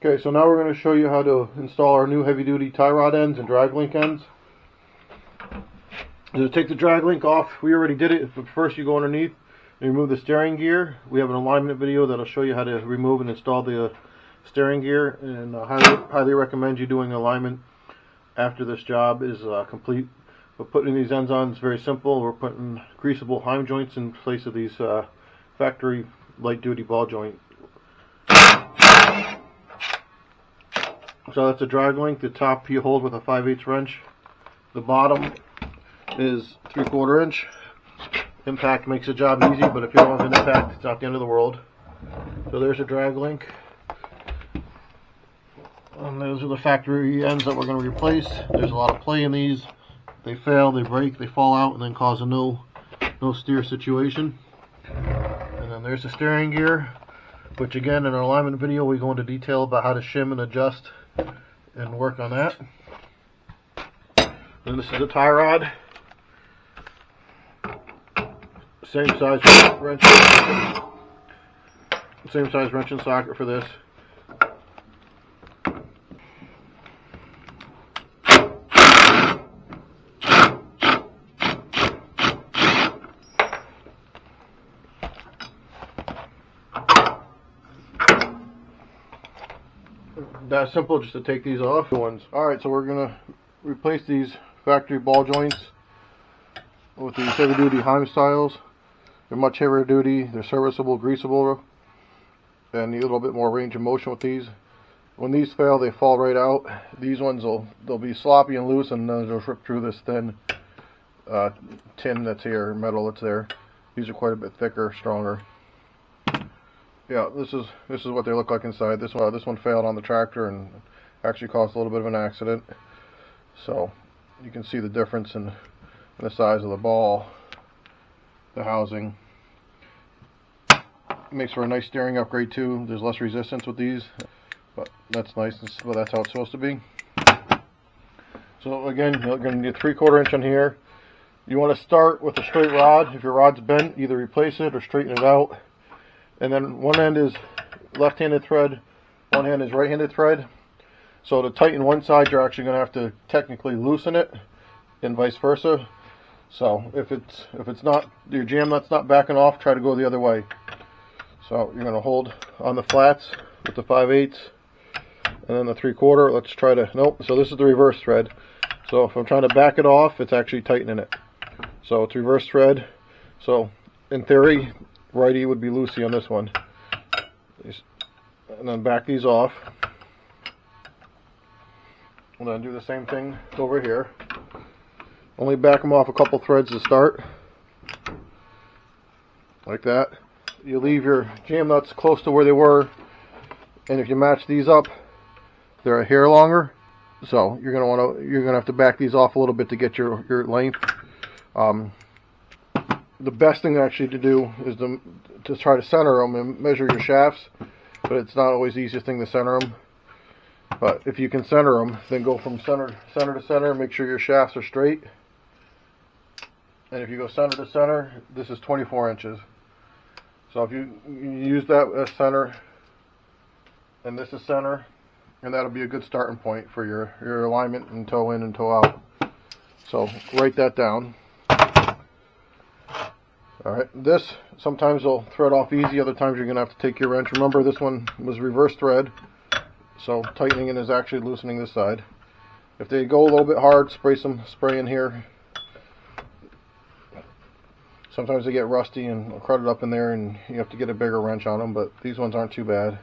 Okay, so now we're going to show you how to install our new heavy-duty tie rod ends and drag link ends. To take the drag link off, we already did it, but first you go underneath and remove the steering gear. We have an alignment video that'll show you how to remove and install the steering gear, and I highly recommend you doing alignment after this job is complete. But putting these ends on is very simple. We're putting greaseable Heim joints in place of these factory light-duty ball joint. So that's a drag link. The top you hold with a 5/8 wrench. The bottom is 3/4 inch. Impact makes the job easy, but if you don't have an impact, it's not the end of the world. So there's a drag link. And those are the factory ends that we're going to replace. There's a lot of play in these. They fail, they break, they fall out, and then cause a no steer situation. And then there's the steering gear, which again in our alignment video we go into detail about how to shim and adjust and work on that. And this is the tie rod. Same size wrench and socket for this. That simple, just to take these off. Alright, so we're going to replace these factory ball joints with these heavy duty Heim styles. They're much heavier duty, they're serviceable, greaseable, and need a little bit more range of motion with these. When these fail, they fall right out. These ones they'll be sloppy and loose, and they'll rip through this thin tin that's here, metal that's there. These are quite a bit thicker, stronger. Yeah, this is what they look like inside. This one failed on the tractor and actually caused a little bit of an accident. So you can see the difference in the size of the ball, the housing. It makes for a nice steering upgrade too. There's less resistance with these, but that's nice. Well, that's how it's supposed to be. So again, you're going to need a 3/4 inch on here. You want to start with a straight rod. If your rod's bent, either replace it or straighten it out. And then one end is left-handed thread, one hand is right-handed thread. So to tighten one side, you're actually going to have to technically loosen it, and vice versa. So if it's not, your jam nut's not backing off, try to go the other way. So you're going to hold on the flats with the 5/8 and then the 3/4. Let's try to, nope, so this is the reverse thread. So if I'm trying to back it off, it's actually tightening it. So it's reverse thread. So in theory, righty would be loosey on this one. And then back these off. And then do the same thing over here. Only back them off a couple threads to start. Like that. You leave your jam nuts close to where they were. And if you match these up, they're a hair longer. So you're gonna have to back these off a little bit to get your length. The best thing actually to do is to try to center them and measure your shafts, but it's not always the easiest thing to center them. But if you can center them, then go from center to center, make sure your shafts are straight. And if you go center to center, this is 24 inches. So if you use that as center, and this is center, and that'll be a good starting point for your alignment and toe in and toe out. So write that down. Alright, this sometimes will thread off easy, other times you're going to have to take your wrench. Remember, this one was reverse thread, so tightening it is actually loosening this side. If they go a little bit hard, spray some spray in here. Sometimes they get rusty and crudted up in there, and you have to get a bigger wrench on them, but these ones aren't too bad.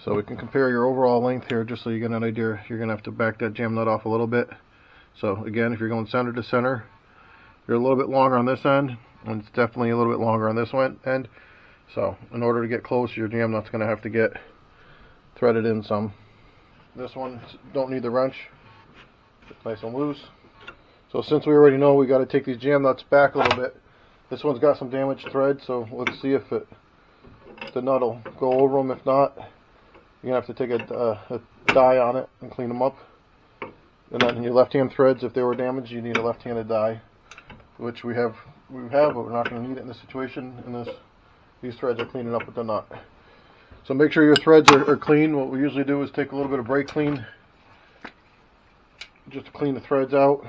So we can compare your overall length here just so you get an idea. You're going to have to back that jam nut off a little bit. So again, if you're going center to center, you're a little bit longer on this end, and it's definitely a little bit longer on this end. So in order to get close, your jam nut's going to have to get threaded in some. This one don't need the wrench. It's nice and loose. So since we already know we got to take these jam nuts back a little bit, this one's got some damaged thread, so let's see if the nut will go over them. If not, you're going to have to take a dye on it and clean them up. And then your left-hand threads, if they were damaged, you need a left-handed die, which we have, but we're not going to need it in this situation. And these threads are cleaning up with the nut. So make sure your threads are clean. What we usually do is take a little bit of brake clean just to clean the threads out.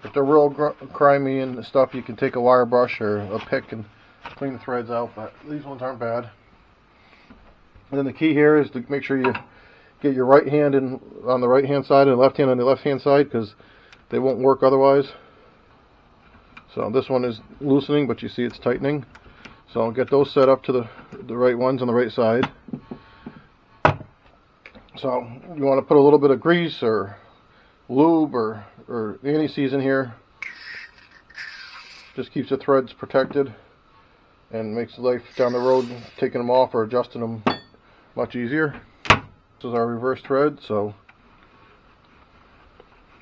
If they're real grimy and stuff, you can take a wire brush or a pick and clean the threads out, but these ones aren't bad. And then the key here is to make sure you get your right hand in on the right hand side and left hand on the left hand side, because they won't work otherwise. So this one is loosening, but you see it's tightening. So I'll get those set up to the right ones on the right side. So you want to put a little bit of grease or lube or anti-seize in here. Just keeps the threads protected and makes life down the road taking them off or adjusting them much easier. This is our reverse thread. So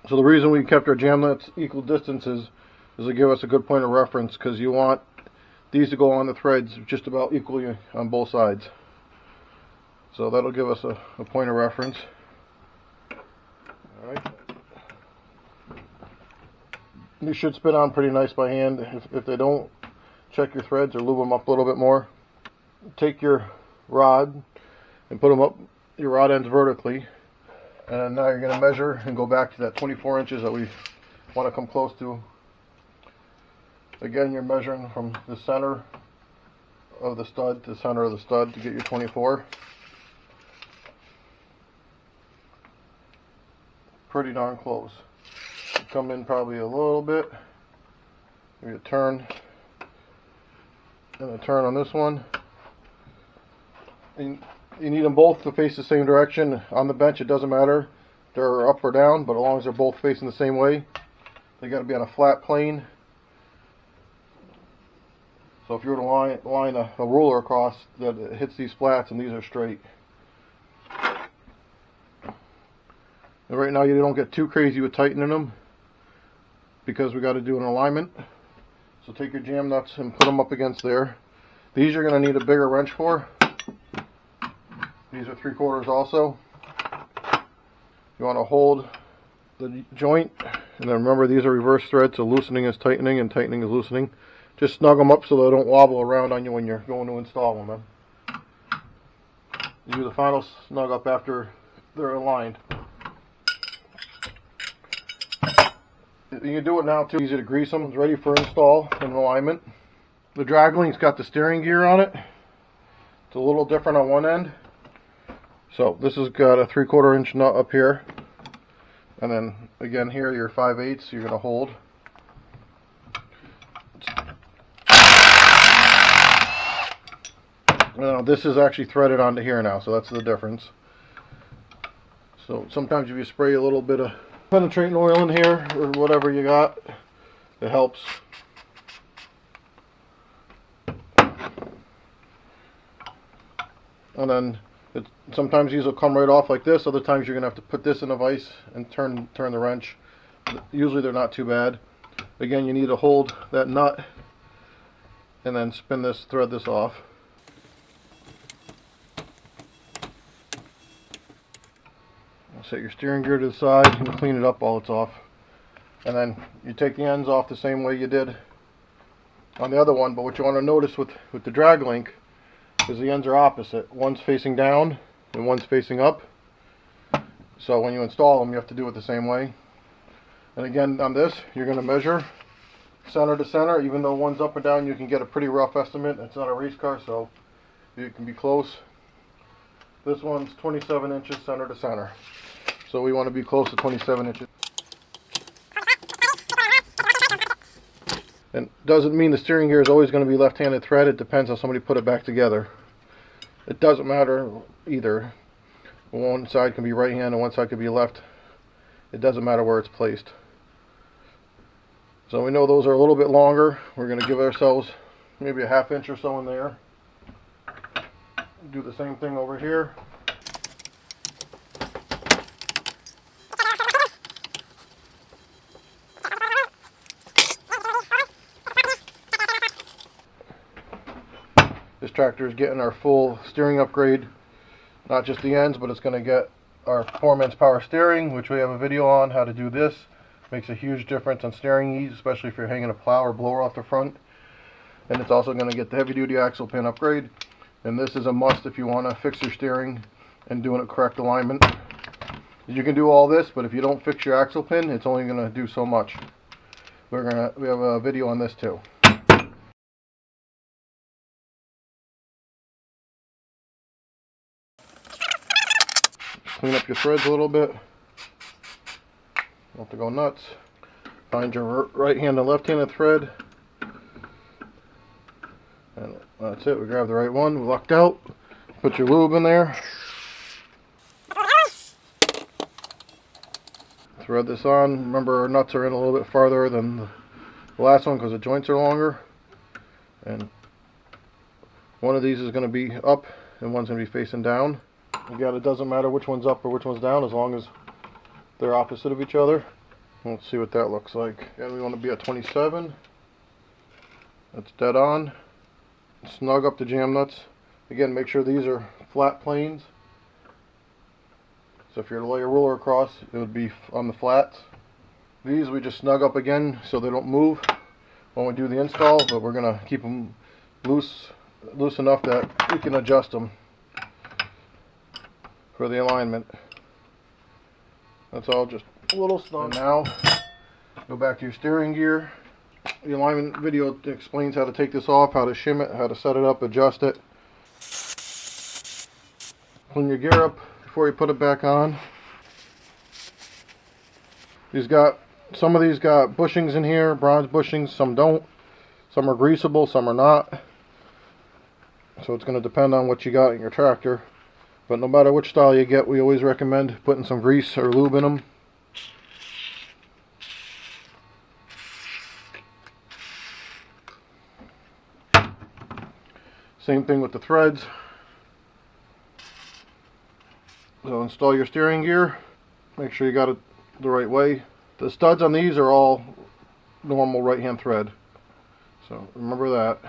the reason we kept our jam nuts equal distances is to give us a good point of reference, because you want these to go on the threads just about equally on both sides. So that'll give us a point of reference. Alright. These should spin on pretty nice by hand. If they don't, check your threads or lube them up a little bit more. Take your rod and put them up, your rod ends vertically. And then now you're going to measure and go back to that 24 inches that we want to come close to. Again, you're measuring from the center of the stud to the center of the stud to get your 24. Pretty darn close. You come in probably a little bit. You turn and a turn on this one. And you need them both to face the same direction. On the bench, it doesn't matter if they're up or down, but as long as they're both facing the same way, they got to be on a flat plane. So if you were to line a ruler across, that it hits these flats, and these are straight. And right now you don't get too crazy with tightening them, because we got to do an alignment. So take your jam nuts and put them up against there. These you're going to need a bigger wrench for. These are 3/4 also. You want to hold the joint, and then remember these are reverse threads, so loosening is tightening and tightening is loosening. Just snug them up so they don't wobble around on you when you're going to install them. Then you do the final snug up after they're aligned. You can do it now too. Easy to grease them. It's ready for install and alignment. The drag link's got the steering gear on it. It's a little different on one end. So this has got a 3/4 inch nut up here, and then again here your 5/8 you're going to hold. Now this is actually threaded onto here now, so that's the difference. So sometimes if you spray a little bit of penetrating oil in here or whatever you got, it helps. And then sometimes these will come right off like this. Other times you're gonna have to put this in a vise and turn the wrench. Usually they're not too bad. Again, you need to hold that nut and then thread this off. Set your steering gear to the side and clean it up while it's off. And then you take the ends off the same way you did on the other one. But what you want to notice with the drag link is the ends are opposite. One's facing down and one's facing up. So when you install them, you have to do it the same way. And again, on this, you're going to measure center to center. Even though one's up and down, you can get a pretty rough estimate. It's not a race car, so you can be close. This one's 27 inches center to center. So we want to be close to 27 inches. And doesn't mean the steering gear is always going to be left-handed thread. It depends how somebody put it back together. It doesn't matter either. One side can be right hand and one side can be left. It doesn't matter where it's placed. So we know those are a little bit longer. We're going to give ourselves maybe a 1/2 inch or so in there. Do the same thing over here. This tractor is getting our full steering upgrade. not just the ends, but it's going to get our Performance Power Steering, which we have a video on how to do this. Makes a huge difference on steering ease, especially if you're hanging a plow or blower off the front. And it's also going to get the heavy duty axle pin upgrade. And this is a must if you want to fix your steering and doing a correct alignment. You can do all this, but if you don't fix your axle pin, it's only going to do so much. We have a video on this too. Clean up your threads a little bit. Don't have to go nuts. Find your right-handed and left-handed thread. And that's it. We grab the right one. We lucked out. Put your lube in there. Thread this on. Remember, our nuts are in a little bit farther than the last one because the joints are longer. And one of these is going to be up and one's going to be facing down. Again, it doesn't matter which one's up or which one's down as long as they're opposite of each other. Let's see what that looks like. Again, we want to be at 27. That's dead on. Snug up the jam nuts. Again, make sure these are flat planes. So if you're to lay a ruler across, it would be on the flats. These we just snug up again so they don't move when we do the install, but we're going to keep them loose enough that we can adjust them for the alignment. That's all, just a little snug. And now, go back to your steering gear. The alignment video explains how to take this off, how to shim it, how to set it up, adjust it. Clean your gear up before you put it back on. Some of these got bushings in here, bronze bushings, some don't. Some are greaseable, some are not. So it's going to depend on what you got in your tractor. But no matter which style you get, we always recommend putting some grease or lube in them. Same thing with the threads. So install your steering gear. Make sure you got it the right way. The studs on these are all normal right-hand thread. So remember that.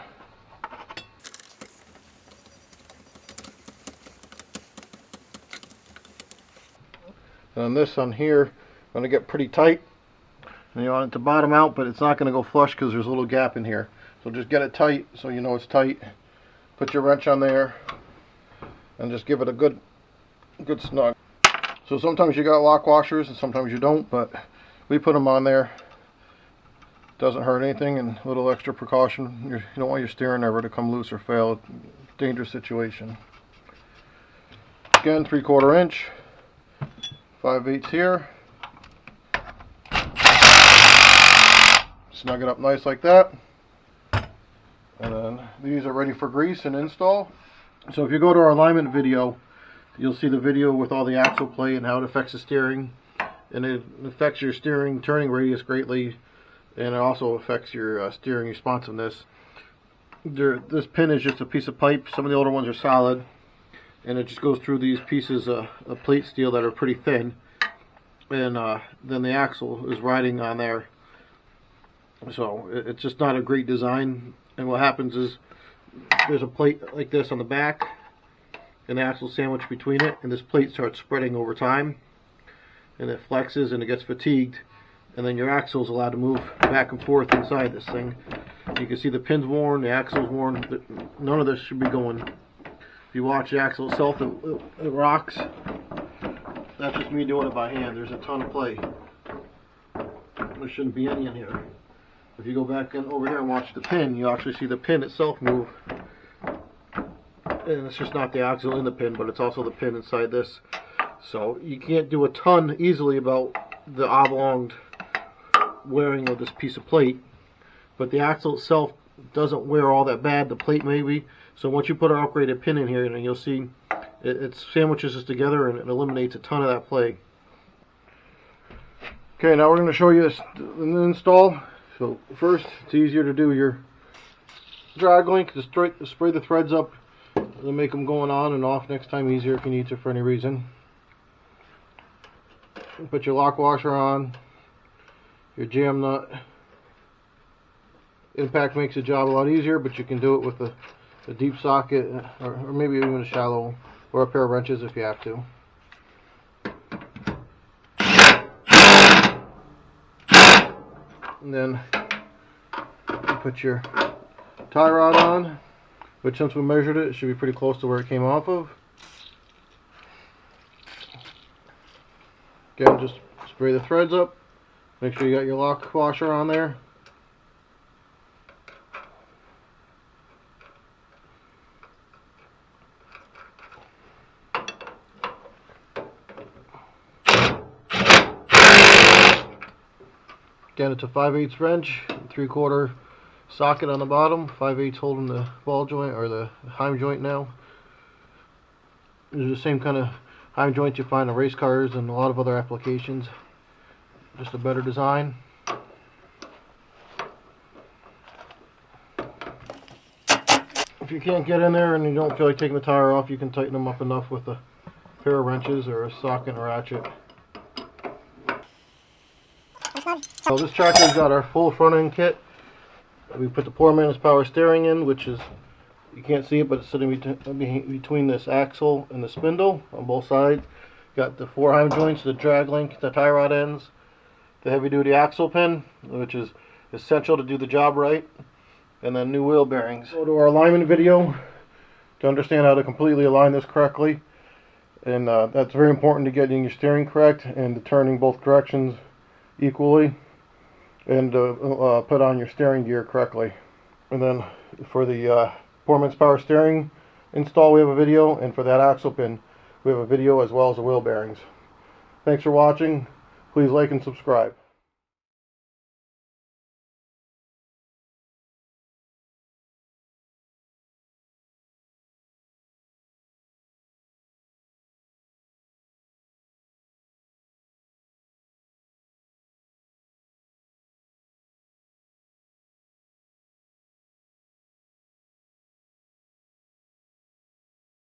And this on here, going to get pretty tight. And you want it to bottom out, but it's not going to go flush because there's a little gap in here. So just get it tight so you know it's tight. Put your wrench on there and just give it a good snug. So sometimes you got lock washers and sometimes you don't, but we put them on there. Doesn't hurt anything, and a little extra precaution. You don't want your steering ever to come loose or fail. Dangerous situation. Again, 3/4 inch. 5/8 here. Snug it up nice like that. And then these are ready for grease and install. So if you go to our alignment video, you'll see the video with all the axle play and how it affects the steering. And it affects your steering turning radius greatly, and it also affects your steering responsiveness. This pin is just a piece of pipe. Some of the older ones are solid, and it just goes through these pieces of plate steel that are pretty thin, and then the axle is riding on there. So it's just not a great design. And what happens is there's a plate like this on the back, and the axle sandwiched between it, and this plate starts spreading over time, and it flexes and it gets fatigued, and then your axle is allowed to move back and forth inside this thing. You can see the pin's worn, the axle's worn. None of this should be going. If you watch the axle itself, it rocks. That's just me doing it by hand. There's a ton of play. There shouldn't be any in here. If you go back over here and watch the pin, you actually see the pin itself move. And it's just not the axle in the pin, but it's also the pin inside this. So you can't do a ton easily about the oblonged wearing of this piece of plate. But the axle itself doesn't wear all that bad. The plate maybe. So once you put an upgraded pin in here, you'll see it sandwiches this together and it eliminates a ton of that play. Okay, now we're going to show you this install. So first, it's easier to do your drag link. Just spray the threads up and make them going on and off next time easier if you need to for any reason. Put your lock washer on, your jam nut. Impact makes the job a lot easier, but you can do it with a deep socket or maybe even a shallow or a pair of wrenches if you have to. And then you put your tie rod on, which since we measured it, it should be pretty close to where it came off of. Again, just spray the threads up. Make sure you got your lock washer on there. Again, it's a 5/8 wrench, 3/4 socket on the bottom, 5/8 holding the ball joint or the Heim joint now. These are the same kind of Heim joints you find in race cars and a lot of other applications. Just a better design. If you can't get in there and you don't feel like taking the tire off, you can tighten them up enough with a pair of wrenches or a socket and ratchet. So this tractor's got our full front end kit. We put the poor man's power steering in, which is, you can't see it, but it's sitting between this axle and the spindle on both sides. Got the 4 Heim joints, the drag link, the tie rod ends, the heavy duty axle pin, which is essential to do the job right, and then new wheel bearings. Go to our alignment video to understand how to completely align this correctly, and that's very important to getting your steering correct and to turning both directions equally, and put on your steering gear correctly. And then for the poor man's power steering install, we have a video, and for that axle pin we have a video, as well as the wheel bearings. Thanks for watching. Please like and subscribe.